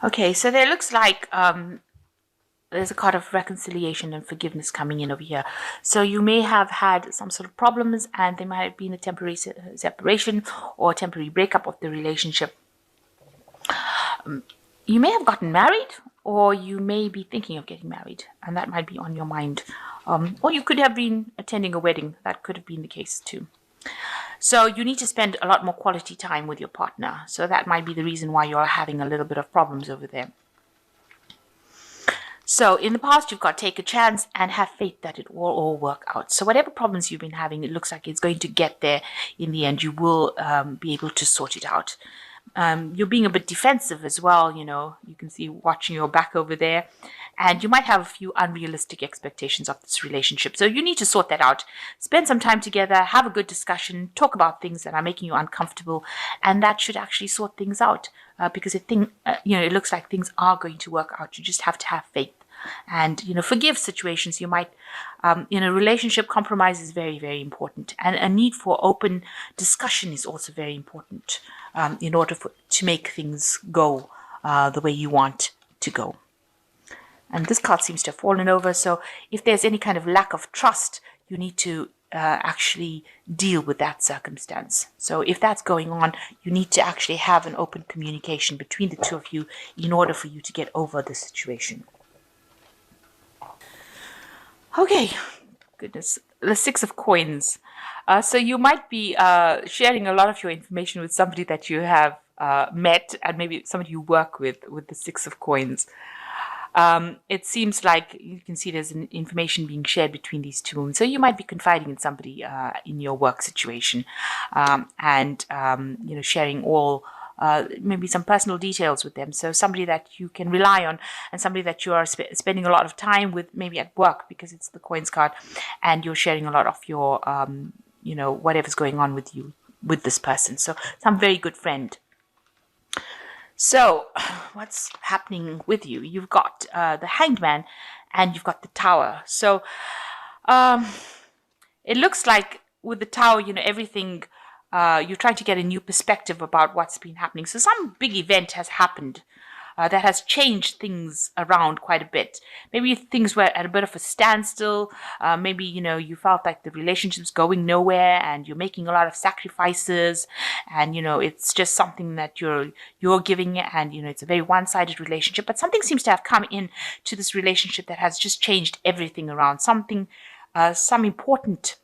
Okay, so there looks like there's a card of reconciliation and forgiveness coming in over here. So you may have had some sort of problems, and there might have been a temporary separation or a temporary breakup of the relationship. You may have gotten married, or you may be thinking of getting married, and that might be on your mind. Or you could have been attending a wedding. That could have been the case too. So you need to spend a lot more quality time with your partner. So that might be the reason why you're having a little bit of problems over there. So in the past, you've got to take a chance and have faith that it will all work out. So whatever problems you've been having, it looks like it's going to get there in the end. You will be able to sort it out. You're being a bit defensive as well. You can see watching your back over there. And you might have a few unrealistic expectations of this relationship. So you need to sort that out. Spend some time together, have a good discussion, talk about things that are making you uncomfortable. And that should actually sort things out because it looks like things are going to work out. You just have to have faith. And forgive situations you might in a relationship. Compromise is very, very important, and a need for open discussion is also very important in order to make things go the way you want to go. And this card seems to have fallen over, so if there's any kind of lack of trust, you need to actually deal with that circumstance. So if that's going on, you need to actually have an open communication between the two of you in order for you to get over the situation. Okay, goodness, the Six of Coins. So you might be sharing a lot of your information with somebody that you have met, and maybe somebody you work with the Six of Coins. It seems like you can see there's information being shared between these two. So you might be confiding in somebody in your work situation and sharing all maybe some personal details with them. So somebody that you can rely on and somebody that you are spending a lot of time with, maybe at work, because it's the Coins card, and you're sharing a lot of your, whatever's going on with you, with this person. So some very good friend. So what's happening with you? You've got the Hanged Man and you've got the Tower. So it looks like with the Tower, everything, you're trying to get a new perspective about what's been happening. So some big event has happened that has changed things around quite a bit. Maybe things were at a bit of a standstill. Maybe, you felt like the relationship's going nowhere and you're making a lot of sacrifices, and, it's just something that you're giving, and, it's a very one-sided relationship. But something seems to have come in to this relationship that has just changed everything around. Something, some important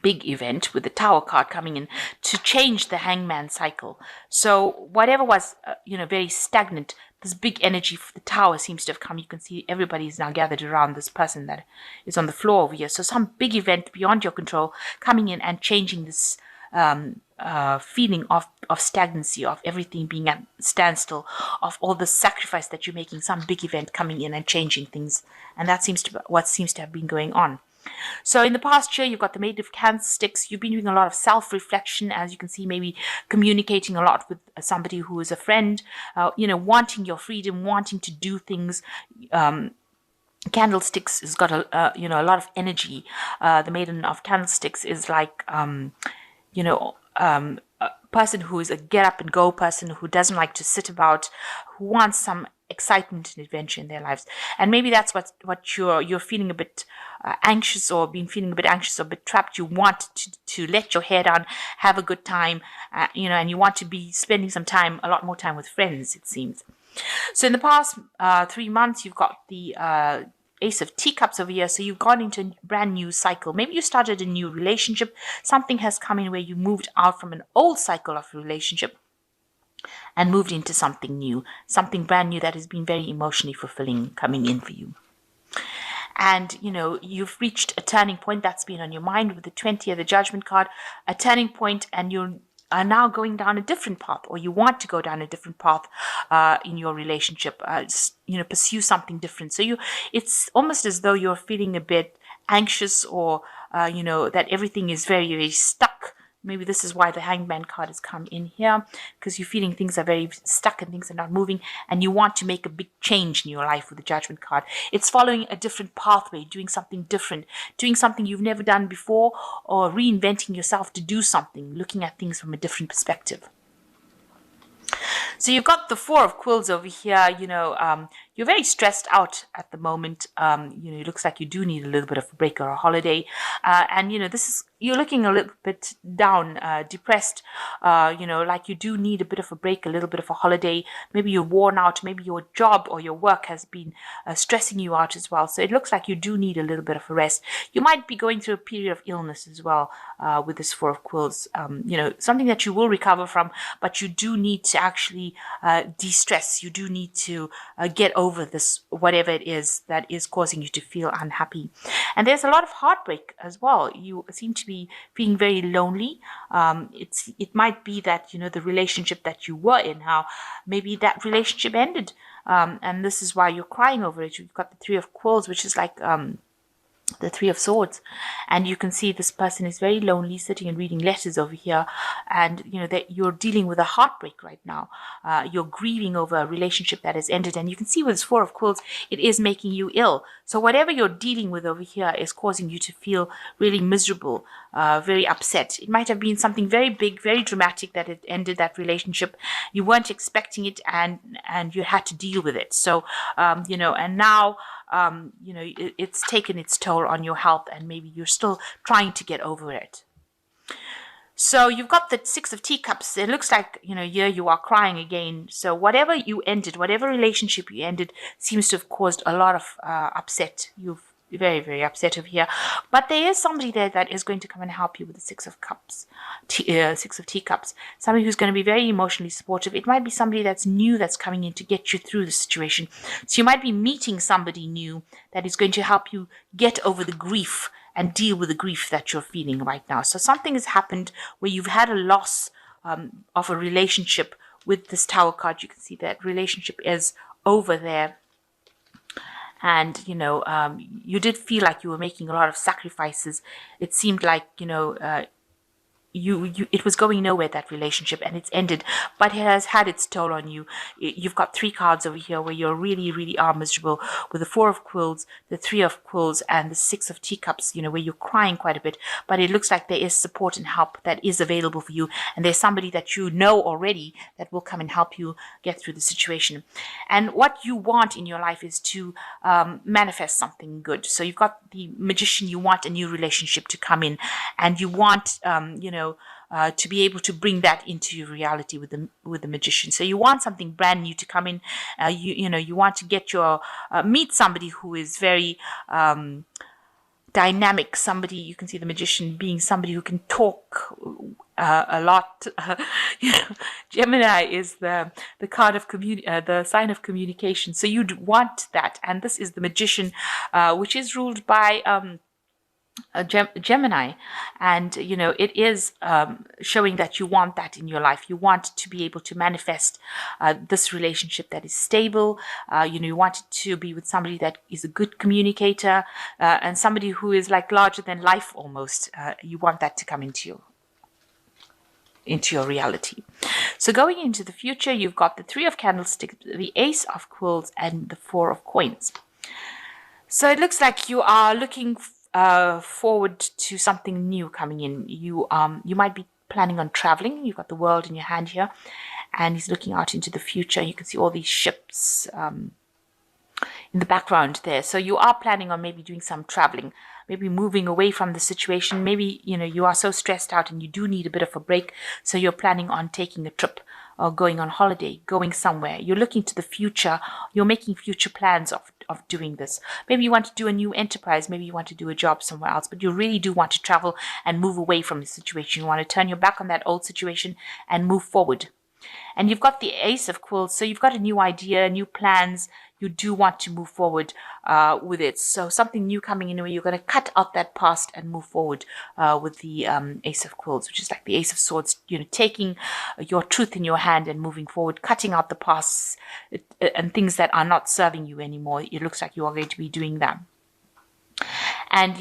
big event with the Tower card coming in to change the Hangman cycle. So whatever was, very stagnant, this big energy for the Tower seems to have come. You can see everybody is now gathered around this person that is on the floor over here. So some big event beyond your control coming in and changing this feeling of stagnancy, of everything being at standstill, of all the sacrifice that you're making. Some big event coming in and changing things, and that seems to be what seems to have been going on. So in the past year, you've got the Maid of Candlesticks. You've been doing a lot of self-reflection, as you can see, maybe communicating a lot with somebody who is a friend, wanting your freedom, wanting to do things. Candlesticks has got a lot of energy. The Maiden of Candlesticks is like, a person who is a get up and go person, who doesn't like to sit about, who wants some excitement and adventure in their lives. And maybe that's what you're feeling a bit anxious, or been feeling a bit anxious or a bit trapped. You want to let your hair down, have a good time, and you want to be spending a lot more time with friends, it seems. So in the past 3 months, you've got the Ace of Teacups over here. So you've gone into a brand new cycle. Maybe you started a new relationship. Something has come in where you moved out from an old cycle of relationship and moved into something new, something brand new that has been very emotionally fulfilling coming in for you. And, you've reached a turning point that's been on your mind with the 20 of the Judgment card, a turning point, and you are now going down a different path, or you want to go down a different path in your relationship, pursue something different. So it's almost as though you're feeling a bit anxious, or, that everything is very, very stuck. Maybe this is why the Hangman card has come in here, because you're feeling things are very stuck and things are not moving, and you want to make a big change in your life with the Judgment card. It's following a different pathway, doing something different, doing something you've never done before, or reinventing yourself to do something, looking at things from a different perspective. So you've got the Four of Quills over here. You're very stressed out at the moment. It looks like you do need a little bit of a break or a holiday. And this is, you're looking a little bit down, depressed. Like you do need a bit of a break, a little bit of a holiday. Maybe you're worn out. Maybe your job or your work has been stressing you out as well. So it looks like you do need a little bit of a rest. You might be going through a period of illness as well with this Four of Quills. Something that you will recover from, but you do need to actually de-stress. You do need to get over this, whatever it is that is causing you to feel unhappy. And there's a lot of heartbreak as well. You seem to be feeling very lonely. It might be that the relationship that you were in, how maybe that relationship ended, and this is why you're crying over it. You've got the Three of Quills, which is like the Three of Swords, and you can see this person is very lonely, sitting and reading letters over here, and that you're dealing with a heartbreak right now. You're grieving over a relationship that has ended, and you can see with this Four of Quills, it is making you ill. So whatever you're dealing with over here is causing you to feel really miserable, very upset. It might have been something very big, very dramatic that it ended that relationship. You weren't expecting it, and you had to deal with it. So and now it's taken its toll on your health, and maybe you're still trying to get over it. So you've got the Six of Teacups. It looks like, here you are crying again. So whatever you ended, whatever relationship you ended, seems to have caused a lot of upset. You've very, very upset over here. But there is somebody there that is going to come and help you with the Six of Cups, Six of Teacups. Somebody who's going to be very emotionally supportive. It might be somebody that's new that's coming in to get you through the situation. So you might be meeting somebody new that is going to help you get over the grief and deal with the grief that you're feeling right now. So something has happened where you've had a loss of a relationship. With this Tower card, you can see that relationship is over there. And, you did feel like you were making a lot of sacrifices. It seemed like, it was going nowhere, that relationship, and it's ended, but it has had its toll on you. You've got three cards over here where you really, really are miserable, with the Four of Quills, the Three of Quills, and the Six of Teacups, where you're crying quite a bit, but it looks like there is support and help that is available for you, and there's somebody that you know already that will come and help you get through the situation. And what you want in your life is to manifest something good. So you've got the Magician. You want a new relationship to come in, and you want to be able to bring that into your reality with the Magician. So you want something brand new to come in. You want to get meet somebody who is very dynamic. Somebody, you can see the Magician being somebody who can talk a lot. Gemini is the card of the sign of communication. So you'd want that, and this is the Magician, which is ruled by Gemini, and it is showing that you want that in your life. You want to be able to manifest this relationship that is stable. You want it to be with somebody that is a good communicator, and somebody who is like larger than life almost. You want that to come into your reality. So going into the future, you've got the Three of Candlesticks, the Ace of Quills, and the Four of Coins. So it looks like you are looking forward to something new coming in. You might be planning on traveling. You've got the World in your hand here, and he's looking out into the future. You can see all these ships in the background there. So you are planning on maybe doing some traveling, maybe moving away from the situation. Maybe you are so stressed out and you do need a bit of a break, so you're planning on taking a trip or going on holiday, going somewhere. You're looking to the future. You're making future plans of doing this. Maybe you want to do a new enterprise. Maybe you want to do a job somewhere else, but you really do want to travel and move away from the situation. You want to turn your back on that old situation and move forward. And you've got the Ace of Quills, so you've got a new idea, new plans. You do want to move forward with it. So something new coming in where you're going to cut out that past and move forward with the Ace of Quills, which is like the Ace of Swords, taking your truth in your hand and moving forward, cutting out the past and things that are not serving you anymore. It looks like you are going to be doing that. And,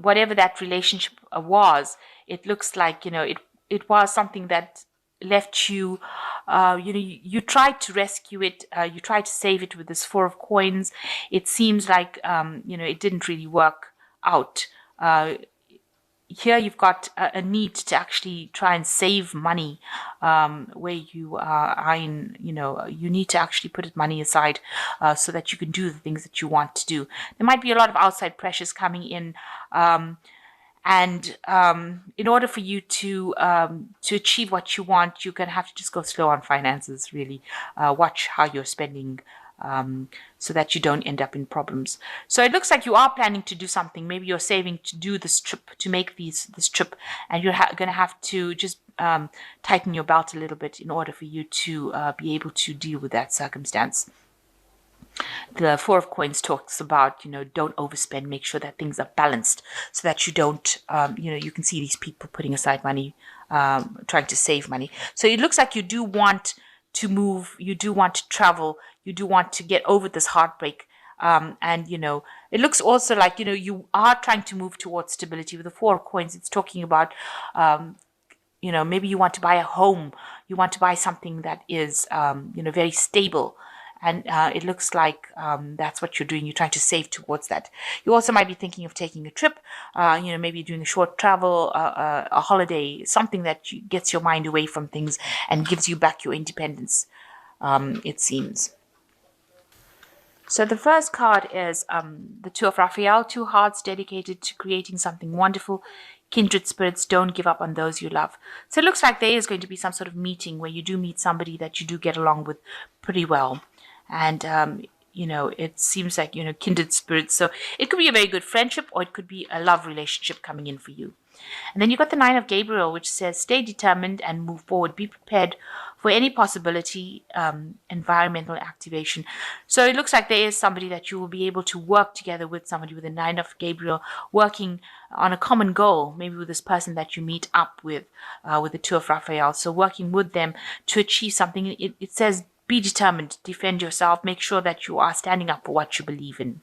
whatever that relationship was, it looks like, it was something that left you, you tried to rescue it, you tried to save it with this Four of Coins. It seems like, it didn't really work out. here you've got a need to actually try and save money, where you are in, you need to actually put money aside so that you can do the things that you want to do. There might be a lot of outside pressures coming in. And in order for you to achieve what you want, you're going to have to just go slow on finances, really. Watch how you're spending, so that you don't end up in problems. So it looks like you are planning to do something. Maybe you're saving to do this trip, to make this trip, and you're going to have to just tighten your belt a little bit in order for you to be able to deal with that circumstance. The Four of Coins talks about, don't overspend, make sure that things are balanced so that you don't, you can see these people putting aside money, trying to save money. So it looks like you do want to move, you do want to travel, you do want to get over this heartbreak. And, it looks also like, you are trying to move towards stability. With the Four of Coins, it's talking about, maybe you want to buy a home, you want to buy something that is, very stable. And it looks like that's what you're doing. You're trying to save towards that. You also might be thinking of taking a trip, maybe doing a short travel, a holiday, something that gets your mind away from things and gives you back your independence, it seems. So the first card is the Two of Raphael, two hearts dedicated to creating something wonderful. Kindred spirits, don't give up on those you love. So it looks like there is going to be some sort of meeting where you do meet somebody that you do get along with pretty well. And, it seems like, kindred spirits. So it could be a very good friendship, or it could be a love relationship coming in for you. And then you've got the Nine of Gabriel, which says, stay determined and move forward. Be prepared for any possibility, environmental activation. So it looks like there is somebody that you will be able to work together with, somebody with the Nine of Gabriel, working on a common goal, maybe with this person that you meet up with the Two of Raphael. So working with them to achieve something. It says, be determined, defend yourself, make sure that you are standing up for what you believe in.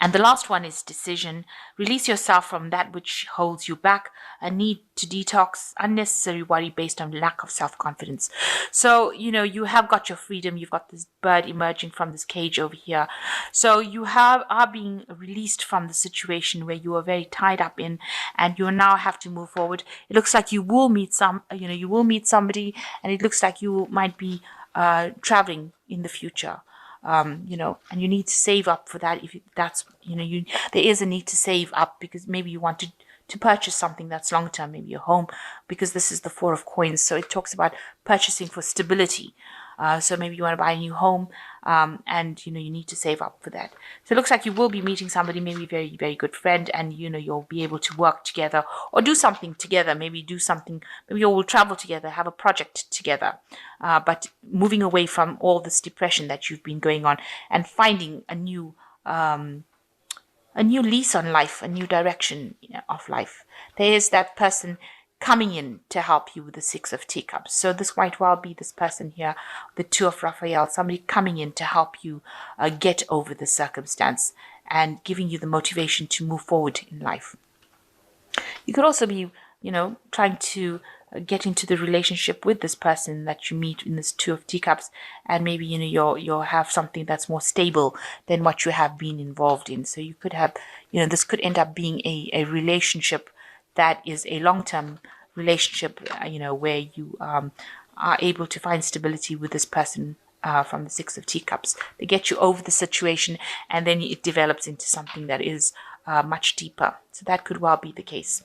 And the last one is decision. Release yourself from that which holds you back, a need to detox unnecessary worry based on lack of self-confidence. So, you have got your freedom. You've got this bird emerging from this cage over here. So you are being released from the situation where you are very tied up in, and you now have to move forward. It looks like you will meet somebody, and it looks like you might be traveling in the future. And you need to save up for that. If that's, there is a need to save up because maybe you want to purchase something that's long term, maybe a home, because this is the Four of Coins. So it talks about purchasing for stability. So maybe you want to buy a new home, and you need to save up for that. So it looks like you will be meeting somebody, maybe a very, very good friend, and you'll be able to work together or do something together. Maybe you will travel together, have a project together, but moving away from all this depression that you've been going on and finding a new lease on life, a new direction of life. There is that person coming in to help you with the Six of Teacups. So this might well be this person here, the Two of Raphael, somebody coming in to help you get over the circumstance and giving you the motivation to move forward in life. You could also be, trying to get into the relationship with this person that you meet in this Two of Teacups, and maybe you'll have something that's more stable than what you have been involved in. So you could have, this could end up being a relationship that is a long-term relationship, where you are able to find stability with this person from the Six of Teacups. They get you over the situation, and then it develops into something that is much deeper. So that could well be the case.